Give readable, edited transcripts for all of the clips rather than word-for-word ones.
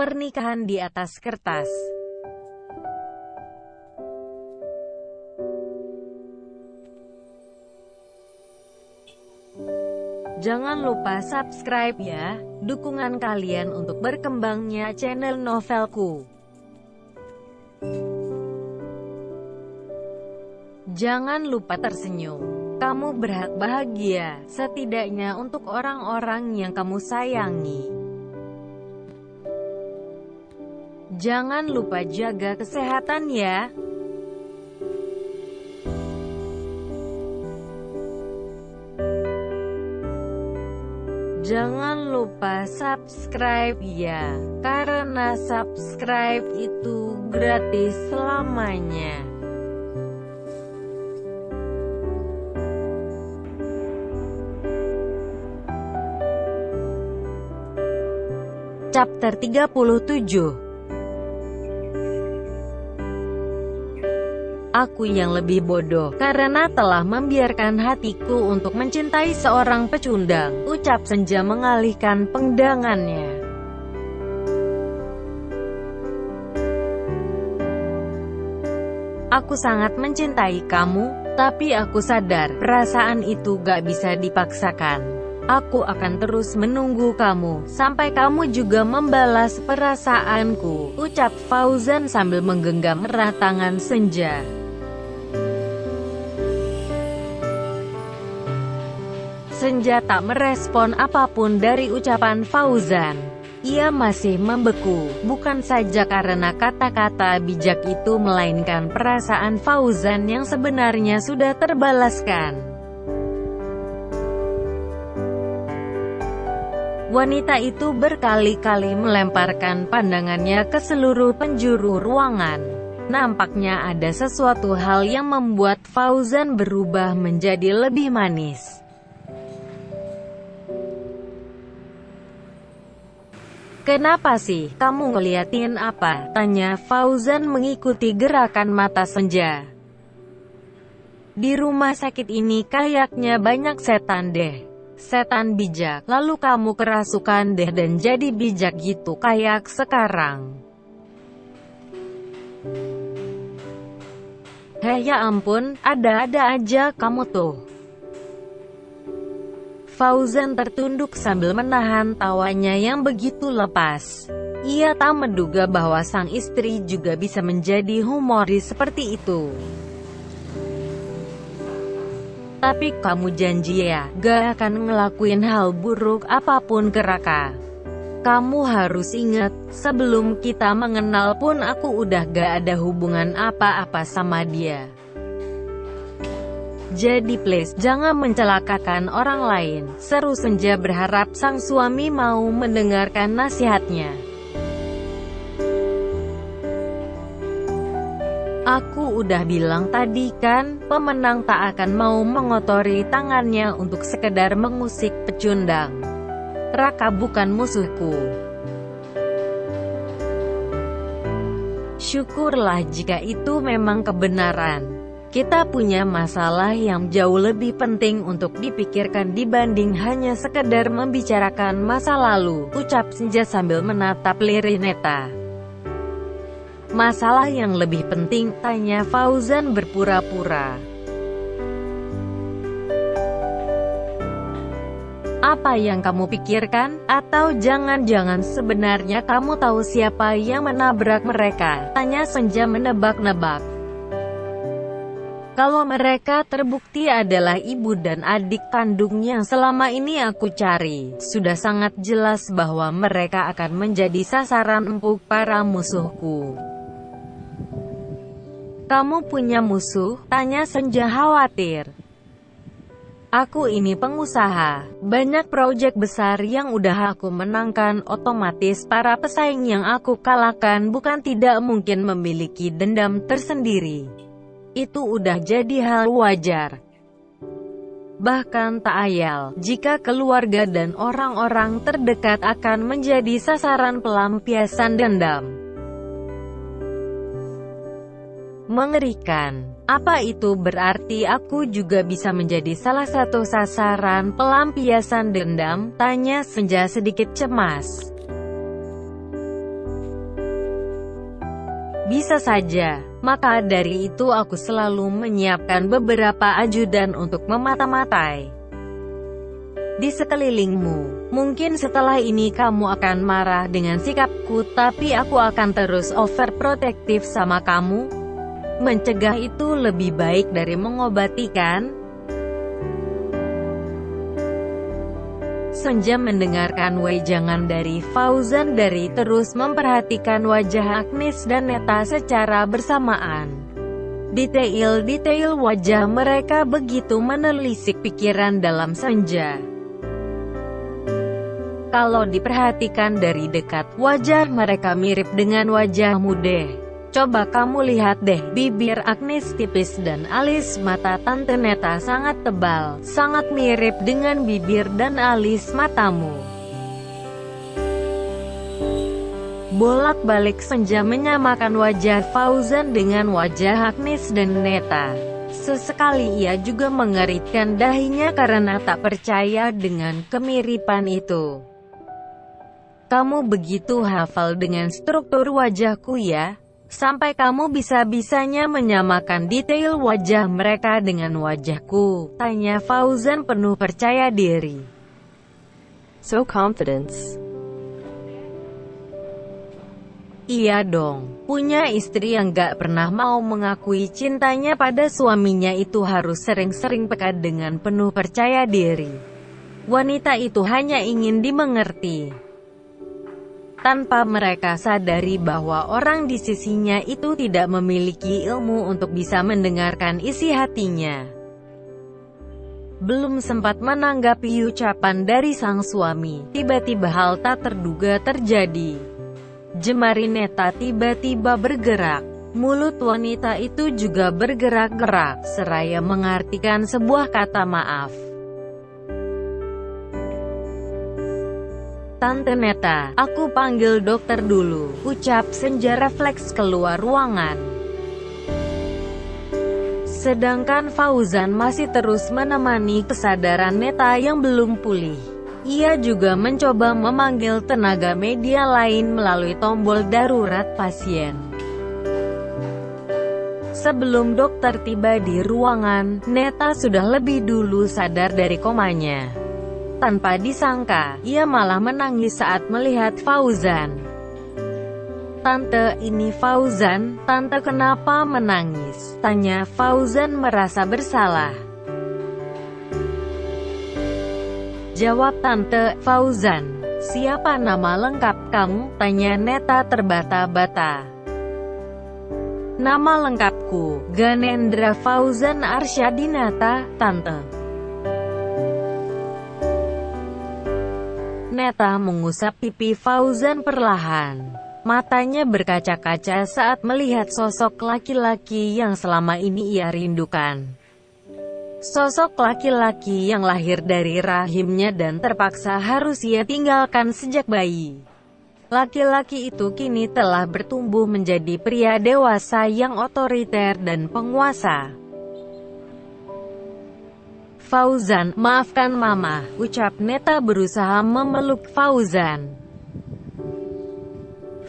Pernikahan di atas kertas. Jangan lupa subscribe ya, dukungan kalian untuk berkembangnya channel novelku. Jangan lupa tersenyum. Kamu berhak bahagia, setidaknya untuk orang-orang yang kamu sayangi. Jangan lupa jaga kesehatan ya. Jangan lupa subscribe ya, karena subscribe itu gratis selamanya. Chapter 37. Aku yang lebih bodoh, karena telah membiarkan hatiku untuk mencintai seorang pecundang, ucap Senja mengalihkan pandangannya. Aku sangat mencintai kamu, tapi aku sadar, perasaan itu gak bisa dipaksakan. Aku akan terus menunggu kamu, sampai kamu juga membalas perasaanku, ucap Fauzan sambil menggenggam erat tangan Senja. Senja tak merespon apapun dari ucapan Fauzan. Ia masih membeku, bukan saja karena kata-kata bijak itu, melainkan perasaan Fauzan yang sebenarnya sudah terbalaskan. Wanita itu berkali-kali melemparkan pandangannya ke seluruh penjuru ruangan. Nampaknya ada sesuatu hal yang membuat Fauzan berubah menjadi lebih manis. "Kenapa sih, kamu ngeliatin apa?" tanya Fauzan mengikuti gerakan mata Senja. "Di rumah sakit ini kayaknya banyak setan deh. Setan bijak, lalu kamu kerasukan deh dan jadi bijak gitu kayak sekarang." "Heh, ya ampun, ada-ada aja kamu tuh." Fauzan tertunduk sambil menahan tawanya yang begitu lepas. Ia tak menduga bahwa sang istri juga bisa menjadi humoris seperti itu. "Tapi kamu janji ya, gak akan ngelakuin hal buruk apapun ke Raka. Kamu harus ingat, sebelum kita mengenal pun aku udah gak ada hubungan apa-apa sama dia. Jadi please, jangan mencelakakan orang lain," seru Senja berharap sang suami mau mendengarkan nasihatnya. "Aku udah bilang tadi kan, pemenang tak akan mau mengotori tangannya untuk sekedar mengusik pecundang. Raka bukan musuhku." "Syukurlah jika itu memang kebenaran. Kita punya masalah yang jauh lebih penting untuk dipikirkan dibanding hanya sekedar membicarakan masa lalu," ucap Senja sambil menatap Lirineta. "Masalah yang lebih penting?" tanya Fauzan berpura-pura. "Apa yang kamu pikirkan? Atau jangan-jangan sebenarnya kamu tahu siapa yang menabrak mereka?" tanya Senja menebak-nebak. "Kalau mereka terbukti adalah ibu dan adik kandung yang selama ini aku cari, sudah sangat jelas bahwa mereka akan menjadi sasaran empuk para musuhku." "Kamu punya musuh?" tanya Senja khawatir. "Aku ini pengusaha. Banyak proyek besar yang udah aku menangkan, otomatis para pesaing yang aku kalahkan bukan tidak mungkin memiliki dendam tersendiri. Itu udah jadi hal wajar. Bahkan tak ayal, jika keluarga dan orang-orang terdekat akan menjadi sasaran pelampiasan dendam." "Mengerikan. Apa itu berarti aku juga bisa menjadi salah satu sasaran pelampiasan dendam?" tanya Senja sedikit cemas. Bisa saja. Maka dari itu aku selalu menyiapkan beberapa ajudan untuk memata-matai di sekelilingmu. Mungkin setelah ini kamu akan marah dengan sikapku, tapi aku akan terus overprotective sama kamu. Mencegah itu lebih baik dari mengobati, kan? Senja mendengarkan wejangan dari Fauzan dari terus memperhatikan wajah Agnes dan Neta secara bersamaan. Detail-detail wajah mereka begitu menelisik pikiran dalam Senja. Kalau diperhatikan dari dekat, wajah mereka mirip dengan wajahmu deh. Coba kamu lihat deh, bibir Agnes tipis dan alis mata Tante Neta sangat tebal, sangat mirip dengan bibir dan alis matamu. Bolak-balik Senja menyamakan wajah Fauzan dengan wajah Agnes dan Neta. Sesekali ia juga mengeritkan dahinya karena tak percaya dengan kemiripan itu. Kamu begitu hafal dengan struktur wajahku ya? Sampai kamu bisa-bisanya menyamakan detail wajah mereka dengan wajahku, tanya Fauzan penuh percaya diri. So confidence. Iya dong, punya istri yang gak pernah mau mengakui cintanya pada suaminya itu harus sering-sering peka dengan penuh percaya diri. Wanita itu hanya ingin dimengerti. Tanpa mereka sadari bahwa orang di sisinya itu tidak memiliki ilmu untuk bisa mendengarkan isi hatinya. Belum sempat menanggapi ucapan dari sang suami, tiba-tiba hal tak terduga terjadi. Jemari Neta tiba-tiba bergerak. Mulut wanita itu juga bergerak-gerak, seraya mengartikan sebuah kata maaf. Tante Neta, aku panggil dokter dulu, ucap Senja refleks keluar ruangan. Sedangkan Fauzan masih terus menemani kesadaran Neta yang belum pulih. Ia juga mencoba memanggil tenaga media lain melalui tombol darurat pasien. Sebelum dokter tiba di ruangan, Neta sudah lebih dulu sadar dari komanya. Tanpa disangka, ia malah menangis saat melihat Fauzan. Tante, ini Fauzan. Tante kenapa menangis? Tanya Fauzan merasa bersalah. Jawab Tante, Fauzan. Siapa nama lengkap kamu? Tanya Neta terbata-bata. Nama lengkapku, Ganendra Fauzan Arsyadinata, Tante. Neta mengusap pipi Fauzan perlahan. Matanya berkaca-kaca saat melihat sosok laki-laki yang selama ini ia rindukan. Sosok laki-laki yang lahir dari rahimnya dan terpaksa harus ia tinggalkan sejak bayi. Laki-laki itu kini telah bertumbuh menjadi pria dewasa yang otoriter dan penguasa. Fauzan, maafkan Mama, ucap Neta berusaha memeluk Fauzan.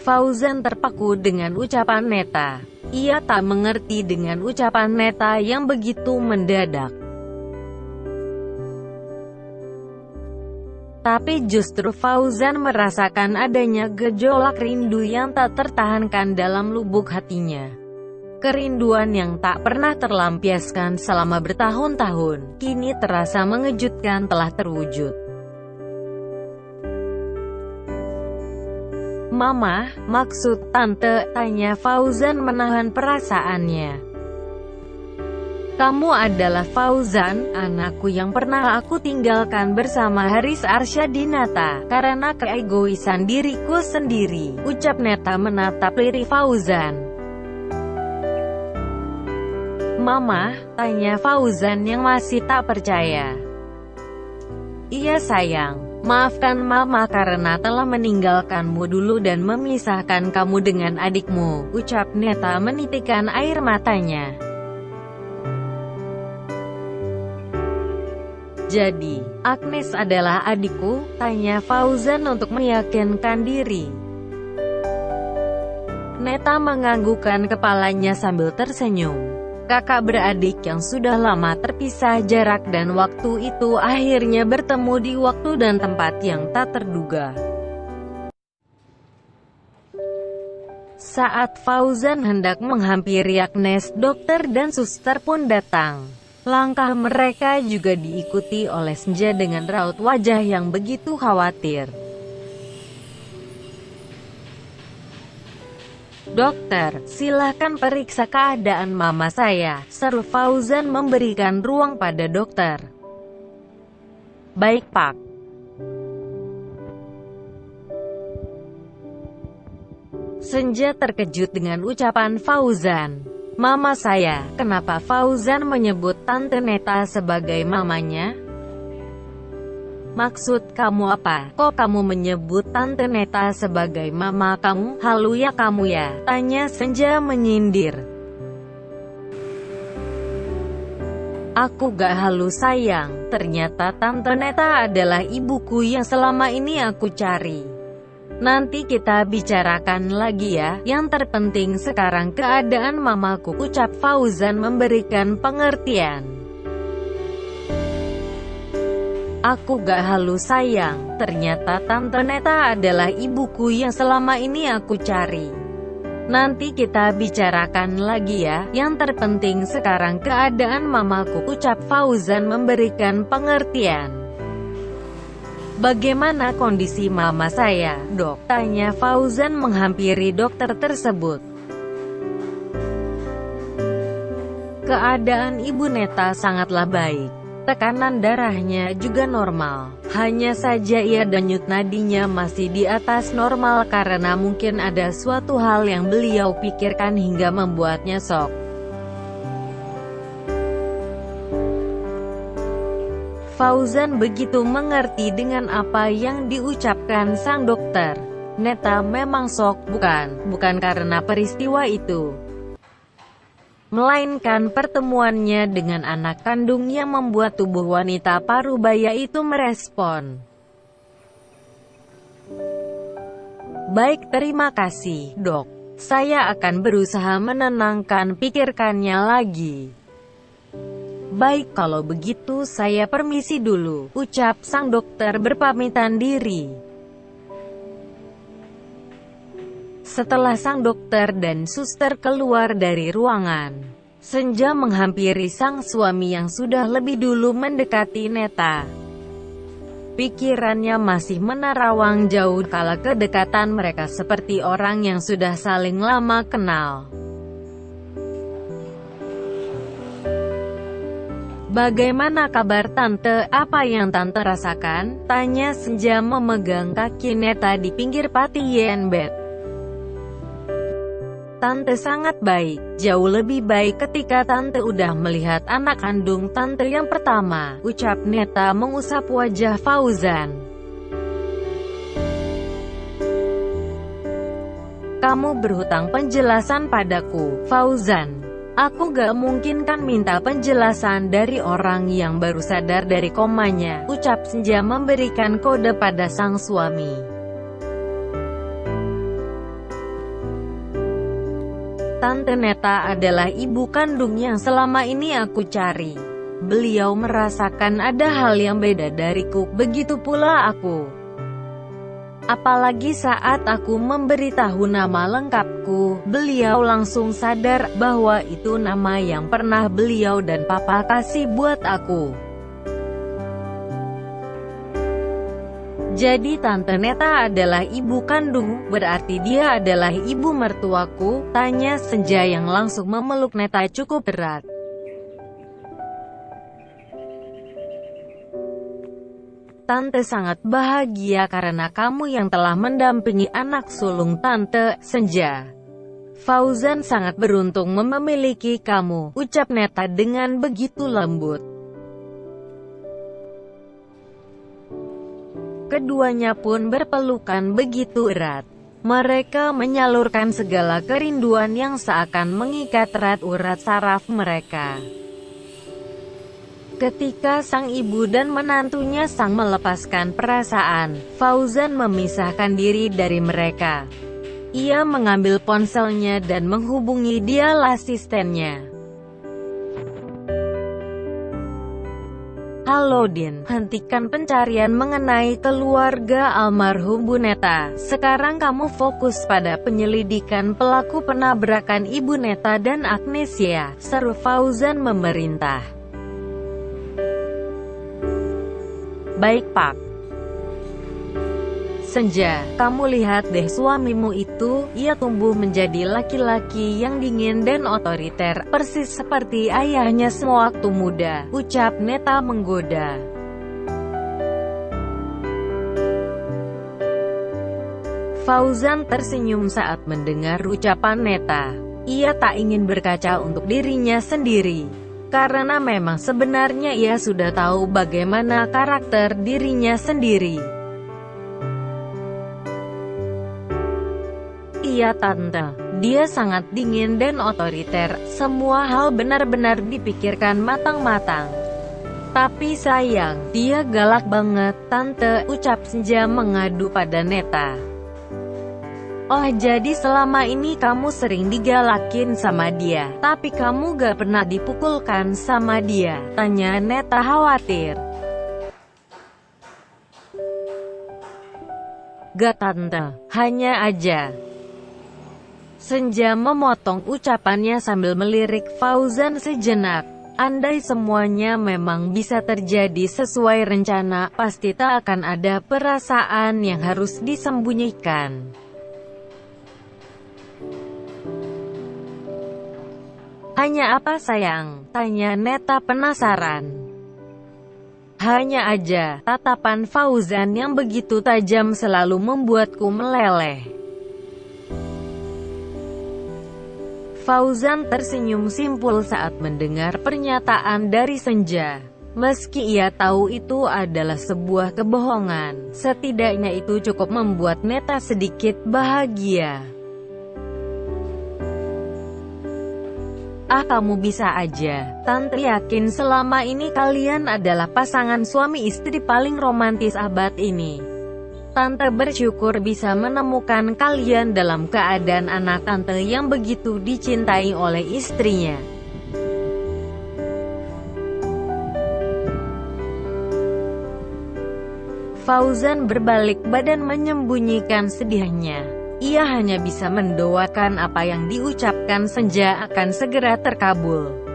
Fauzan terpaku dengan ucapan Neta. Ia tak mengerti dengan ucapan Neta yang begitu mendadak. Tapi justru Fauzan merasakan adanya gejolak rindu yang tak tertahankan dalam lubuk hatinya. Kerinduan yang tak pernah terlampiaskan selama bertahun-tahun, kini terasa mengejutkan telah terwujud. Mama, maksud Tante, tanya Fauzan menahan perasaannya. Kamu adalah Fauzan, anakku yang pernah aku tinggalkan bersama Haris Arsyadinata, karena keegoisan diriku sendiri, ucap Neta menatap lirik Fauzan. Mama, tanya Fauzan yang masih tak percaya. Iya sayang, maafkan Mama karena telah meninggalkanmu dulu dan memisahkan kamu dengan adikmu, ucap Neta menitikkan air matanya. Jadi, Agnes adalah adikku? Tanya Fauzan untuk meyakinkan diri. Neta menganggukkan kepalanya sambil tersenyum. Kakak beradik yang sudah lama terpisah jarak dan waktu itu akhirnya bertemu di waktu dan tempat yang tak terduga. Saat Fauzan hendak menghampiri Agnes, dokter dan suster pun datang. Langkah mereka juga diikuti oleh Senja dengan raut wajah yang begitu khawatir. "Dokter, silahkan periksa keadaan mama saya," seru Fauzan memberikan ruang pada dokter. "Baik, Pak." Senja terkejut dengan ucapan Fauzan. "Mama saya." Kenapa Fauzan menyebut Tante Neta sebagai mamanya? "Maksud kamu apa? Kok kamu menyebut Tante Neta sebagai mama kamu? Halu ya kamu ya?" tanya Senja menyindir. "Aku gak halu sayang, ternyata Tante Neta adalah ibuku yang selama ini aku cari. Nanti kita bicarakan lagi ya, yang terpenting sekarang keadaan mamaku," ucap Fauzan memberikan pengertian. "Aku gak halu sayang, ternyata Tante Neta adalah ibuku yang selama ini aku cari. Nanti kita bicarakan lagi ya, yang terpenting sekarang keadaan mamaku," ucap Fauzan memberikan pengertian. "Bagaimana kondisi mama saya, Dok?" tanya Fauzan menghampiri dokter tersebut. "Keadaan Ibu Neta sangatlah baik. Tekanan darahnya juga normal. Hanya saja ia denyut nadinya masih di atas normal karena mungkin ada suatu hal yang beliau pikirkan hingga membuatnya shock." Fauzan begitu mengerti dengan apa yang diucapkan sang dokter. Neta memang shock, bukan karena peristiwa itu, melainkan pertemuannya dengan anak kandung yang membuat tubuh wanita parubaya itu merespon. "Baik, terima kasih, Dok. Saya akan berusaha menenangkan pikirkannya lagi." "Baik, kalau begitu saya permisi dulu," ucap sang dokter berpamitan diri. Setelah sang dokter dan suster keluar dari ruangan, Senja menghampiri sang suami yang sudah lebih dulu mendekati Neta. Pikirannya masih menerawang jauh kala kedekatan mereka seperti orang yang sudah saling lama kenal. "Bagaimana kabar Tante? Apa yang Tante rasakan?" tanya Senja memegang kaki Neta di pinggir patien bed. "Tante sangat baik, jauh lebih baik ketika Tante udah melihat anak kandung Tante yang pertama," ucap Neta mengusap wajah Fauzan. "Kamu berhutang penjelasan padaku, Fauzan. Aku gak mungkin kan minta penjelasan dari orang yang baru sadar dari komanya," ucap Senja memberikan kode pada sang suami. "Tante Neta adalah ibu kandung yang selama ini aku cari. Beliau merasakan ada hal yang beda dariku, begitu pula aku. Apalagi saat aku memberitahu nama lengkapku, beliau langsung sadar bahwa itu nama yang pernah beliau dan papa kasih buat aku. Jadi Tante Neta adalah ibu kandung, berarti dia adalah ibu mertuaku?" tanya Senja yang langsung memeluk Neta cukup erat. "Tante sangat bahagia karena kamu yang telah mendampingi anak sulung Tante, Senja. Fauzan sangat beruntung memiliki kamu," ucap Neta dengan begitu lembut. Keduanya pun berpelukan begitu erat. Mereka menyalurkan segala kerinduan yang seakan mengikat erat urat saraf mereka. Ketika sang ibu dan menantunya sang melepaskan perasaan, Fauzan memisahkan diri dari mereka. Ia mengambil ponselnya dan menghubungi dial asistennya. Halo Din, hentikan pencarian mengenai keluarga almarhum Bu Neta. Sekarang kamu fokus pada penyelidikan pelaku penabrakan Ibu Neta dan Agnesia, seru Fauzan memerintah. Baik Pak. Senja, kamu lihat deh suamimu itu, ia tumbuh menjadi laki-laki yang dingin dan otoriter, persis seperti ayahnya sewaktu muda, ucap Neta menggoda. Fauzan tersenyum saat mendengar ucapan Neta. Ia tak ingin berkaca untuk dirinya sendiri, karena memang sebenarnya ia sudah tahu bagaimana karakter dirinya sendiri. Iya tante, dia sangat dingin dan otoriter, semua hal benar-benar dipikirkan matang-matang. Tapi sayang, dia galak banget tante, ucap Senja mengadu pada Neta. Oh jadi selama ini kamu sering digalakin sama dia, tapi kamu gak pernah dipukulkan sama dia, tanya Neta khawatir. Gak tante, hanya aja. Senja memotong ucapannya sambil melirik Fauzan sejenak. Andai semuanya memang bisa terjadi sesuai rencana, pasti tak akan ada perasaan yang harus disembunyikan. Hanya apa sayang? Tanya Neta penasaran. Hanya aja, tatapan Fauzan yang begitu tajam selalu membuatku meleleh. Fauzan tersenyum simpul saat mendengar pernyataan dari Senja. Meski ia tahu itu adalah sebuah kebohongan, setidaknya itu cukup membuat Neta sedikit bahagia. Ah kamu bisa aja, tante yakin selama ini kalian adalah pasangan suami istri paling romantis abad ini. Tante bersyukur bisa menemukan kalian dalam keadaan anak tante yang begitu dicintai oleh istrinya. Fauzan berbalik badan menyembunyikan sedihnya. Ia hanya bisa mendoakan apa yang diucapkan Senja akan segera terkabul.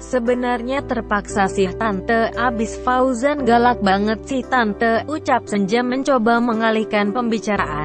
Sebenarnya terpaksa sih tante, abis Fauzan galak banget sih tante, ucap Senja mencoba mengalihkan pembicaraan.